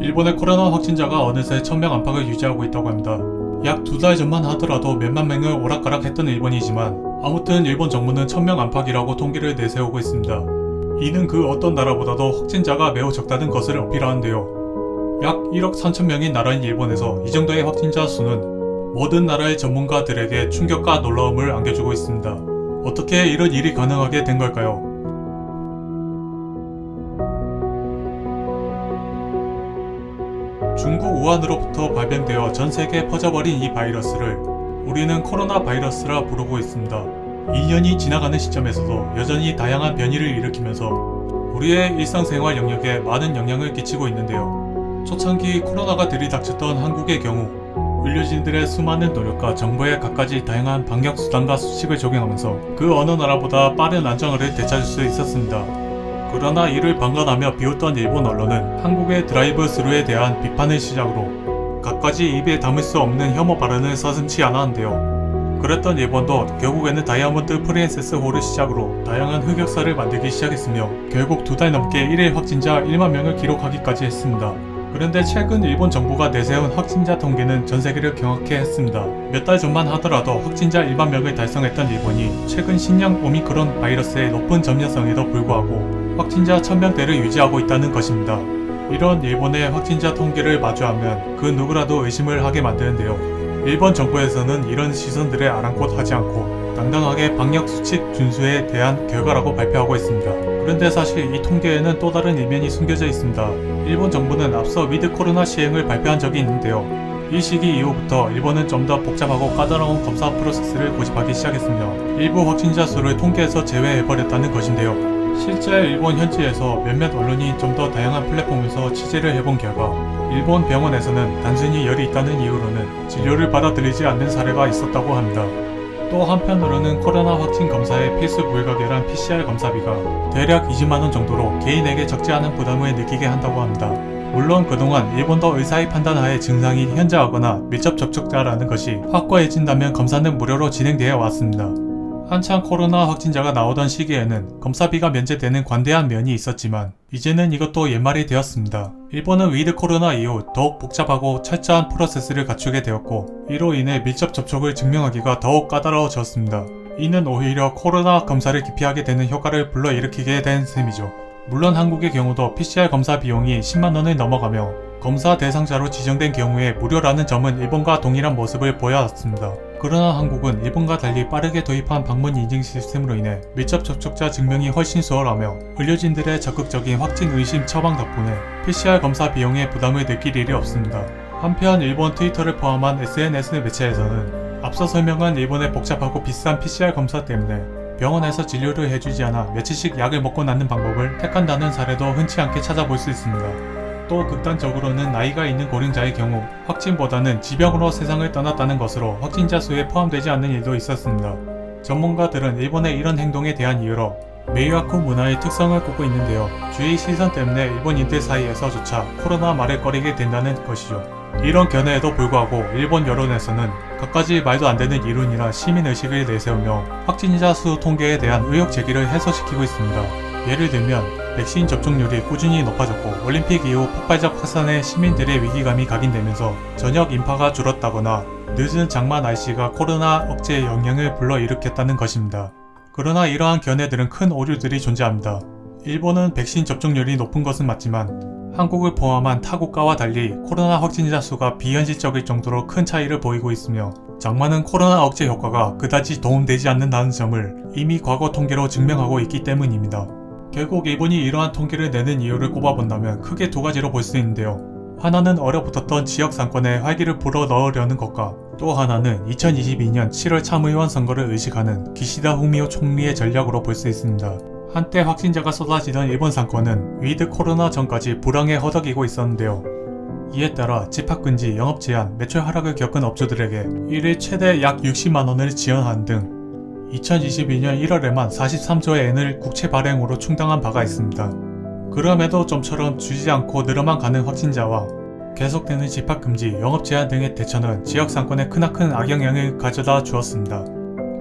일본의 코로나 확진자가 어느새 1000명 안팎을 유지하고 있다고 합니다. 약 2달 전만 하더라도 몇만 명을 오락가락했던 일본이지만 아무튼 일본 정부는 1000명 안팎이라고 통계를 내세우고 있습니다. 이는 그 어떤 나라보다도 확진자가 매우 적다는 것을 어필하는데요. 약 1억 3천명인 나라인 일본에서 이 정도의 확진자 수는 모든 나라의 전문가들에게 충격과 놀라움을 안겨주고 있습니다. 어떻게 이런 일이 가능하게 된 걸까요? 중국 우한으로부터 발병되어 전 세계에 퍼져버린 이 바이러스를 우리는 코로나 바이러스라 부르고 있습니다. 2년이 지나가는 시점에서도 여전히 다양한 변이를 일으키면서 우리의 일상생활 영역에 많은 영향을 끼치고 있는데요. 초창기 코로나가 들이닥쳤던 한국의 경우 의료진들의 수많은 노력과 정부의 갖가지 다양한 방역 수단과 수칙을 적용하면서 그 어느 나라보다 빠른 안정화를 되찾을 수 있었습니다. 그러나 이를 방관하며 비웃던 일본 언론은 한국의 드라이브 스루에 대한 비판을 시작으로 갖가지 입에 담을 수 없는 혐오 발언을 서슴지 않았는데요. 그랬던 일본도 결국에는 다이아몬드 프린세스 호를 시작으로 다양한 흑역사를 만들기 시작했으며 결국 2달 넘게 1일 확진자 1만 명을 기록하기까지 했습니다. 그런데 최근 일본 정부가 내세운 확진자 통계는 전세계를 경악해 했습니다. 몇 달 전만 하더라도 확진자 1만 명을 달성했던 일본이 최근 신형 오미크론 바이러스의 높은 전염성에도 불구하고 확진자 1000명대를 유지하고 있다는 것입니다. 이런 일본의 확진자 통계를 마주하면 그 누구라도 의심을 하게 만드는데요. 일본 정부에서는 이런 시선들에 아랑곳하지 않고 당당하게 방역 수칙 준수에 대한 결과라고 발표하고 있습니다. 그런데 사실 이 통계에는 또 다른 일면이 숨겨져 있습니다. 일본 정부는 앞서 위드 코로나 시행을 발표한 적이 있는데요. 이 시기 이후부터 일본은 좀 더 복잡하고 까다로운 검사 프로세스를 고집하기 시작했으며 일부 확진자 수를 통계에서 제외해버렸다는 것인데요. 실제 일본 현지에서 몇몇 언론이 좀 더 다양한 플랫폼에서 취재를 해본 결과 일본 병원에서는 단순히 열이 있다는 이유로는 진료를 받아들이지 않는 사례가 있었다고 합니다. 또 한편으로는 코로나 확진 검사의 필수 불가결한 PCR 검사비가 대략 20만원 정도로 개인에게 적지 않은 부담을 느끼게 한다고 합니다. 물론 그동안 일본도 의사의 판단하에 증상이 현저하거나 밀접 접촉자라는 것이 확고해진다면 검사는 무료로 진행되어 왔습니다. 한창 코로나 확진자가 나오던 시기에는 검사비가 면제되는 관대한 면이 있었지만 이제는 이것도 옛말이 되었습니다. 일본은 위드 코로나 이후 더욱 복잡하고 철저한 프로세스를 갖추게 되었고 이로 인해 밀접 접촉을 증명하기가 더욱 까다로워졌습니다. 이는 오히려 코로나 검사를 기피하게 되는 효과를 불러일으키게 된 셈이죠. 물론 한국의 경우도 PCR 검사 비용이 10만원을 넘어가며 검사 대상자로 지정된 경우에 무료라는 점은 일본과 동일한 모습을 보여왔습니다. 그러나 한국은 일본과 달리 빠르게 도입한 방문 인증 시스템으로 인해 밀접 접촉자 증명이 훨씬 수월하며 의료진들의 적극적인 확진 의심 처방 덕분에 PCR 검사 비용에 부담을 느낄 일이 없습니다. 한편 일본 트위터를 포함한 SNS 매체에서는 앞서 설명한 일본의 복잡하고 비싼 PCR 검사 때문에 병원에서 진료를 해주지 않아 며칠씩 약을 먹고 낫는 방법을 택한다는 사례도 흔치 않게 찾아볼 수 있습니다. 또 극단적으로는 나이가 있는 고령자의 경우 확진보다는 지병으로 세상을 떠났다는 것으로 확진자 수에 포함되지 않는 일도 있었습니다. 전문가들은 일본의 이런 행동에 대한 이유로 메이와쿠 문화의 특성을 꼽고 있는데요. 주의 시선 때문에 일본인들 사이에서조차 코로나 말을 꺼리게 된다는 것이죠. 이런 견해에도 불구하고 일본 여론에서는 갖가지 말도 안 되는 이론이나 시민의식을 내세우며 확진자 수 통계에 대한 의혹 제기를 해소시키고 있습니다. 예를 들면 백신 접종률이 꾸준히 높아졌고 올림픽 이후 폭발적 확산에 시민들의 위기감이 각인되면서 저녁 인파가 줄었다거나 늦은 장마 날씨가 코로나 억제에 영향을 불러일으켰다는 것입니다. 그러나 이러한 견해들은 큰 오류들이 존재합니다. 일본은 백신 접종률이 높은 것은 맞지만 한국을 포함한 타 국가와 달리 코로나 확진자 수가 비현실적일 정도로 큰 차이를 보이고 있으며 장마는 코로나 억제 효과가 그다지 도움되지 않는다는 점을 이미 과거 통계로 증명하고 있기 때문입니다. 결국 일본이 이러한 통계를 내는 이유를 꼽아본다면 크게 두 가지로 볼 수 있는데요. 하나는 얼어붙었던 지역 상권에 활기를 불어넣으려는 것과 또 하나는 2022년 7월 참의원 선거를 의식하는 기시다 후미오 총리의 전략으로 볼 수 있습니다. 한때 확진자가 쏟아지던 일본 상권은 위드 코로나 전까지 불황에 허덕이고 있었는데요. 이에 따라 집합금지, 영업제한, 매출 하락을 겪은 업주들에게 1일 최대 약 60만원을 지원하는 등 2022년 1월에만 43조의 엔을 국채 발행으로 충당한 바가 있습니다. 그럼에도 좀처럼 주지 않고 늘어만 가는 확진자와 계속되는 집합금지, 영업제한 등의 대처는 지역 상권에 크나큰 악영향을 가져다 주었습니다.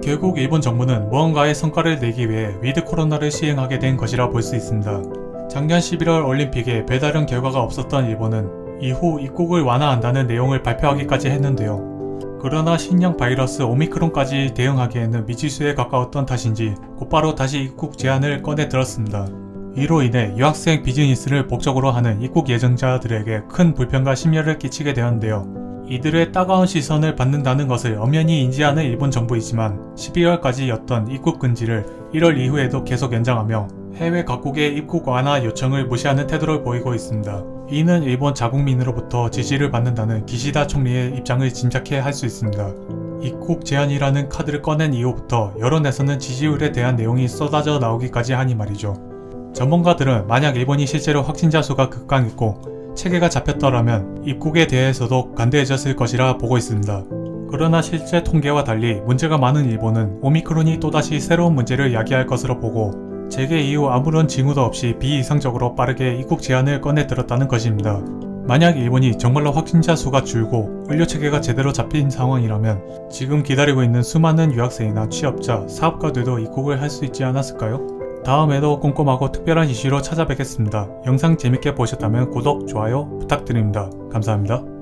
결국 일본 정부는 무언가의 성과를 내기 위해 위드 코로나를 시행하게 된 것이라 볼 수 있습니다. 작년 11월 올림픽에 배달은 결과가 없었던 일본은 이후 입국을 완화한다는 내용을 발표하기까지 했는데요. 그러나 신형 바이러스 오미크론까지 대응하기에는 미지수에 가까웠던 탓인지 곧바로 다시 입국 제한을 꺼내 들었습니다. 이로 인해 유학생 비즈니스를 목적으로 하는 입국 예정자들에게 큰 불편과 심려를 끼치게 되었는데요. 이들의 따가운 시선을 받는다는 것을 엄연히 인지하는 일본 정부이지만 12월까지였던 입국 금지를 1월 이후에도 계속 연장하며 해외 각국의 입국 완화 요청을 무시하는 태도를 보이고 있습니다. 이는 일본 자국민으로부터 지지를 받는다는 기시다 총리의 입장을 짐작해 할 수 있습니다. 입국 제한이라는 카드를 꺼낸 이후부터 여론에서는 지지율에 대한 내용이 쏟아져 나오기까지 하니 말이죠. 전문가들은 만약 일본이 실제로 확진자 수가 급강했고 체계가 잡혔더라면 입국에 대해서도 관대해졌을 것이라 보고 있습니다. 그러나 실제 통계와 달리 문제가 많은 일본은 오미크론이 또다시 새로운 문제를 야기할 것으로 보고 재개 이후 아무런 징후도 없이 비이상적으로 빠르게 입국 제한을 꺼내 들었다는 것입니다. 만약 일본이 정말로 확진자 수가 줄고 의료체계가 제대로 잡힌 상황이라면 지금 기다리고 있는 수많은 유학생이나 취업자, 사업가들도 입국을 할 수 있지 않았을까요? 다음에도 꼼꼼하고 특별한 이슈로 찾아뵙겠습니다. 영상 재밌게 보셨다면 구독, 좋아요 부탁드립니다. 감사합니다.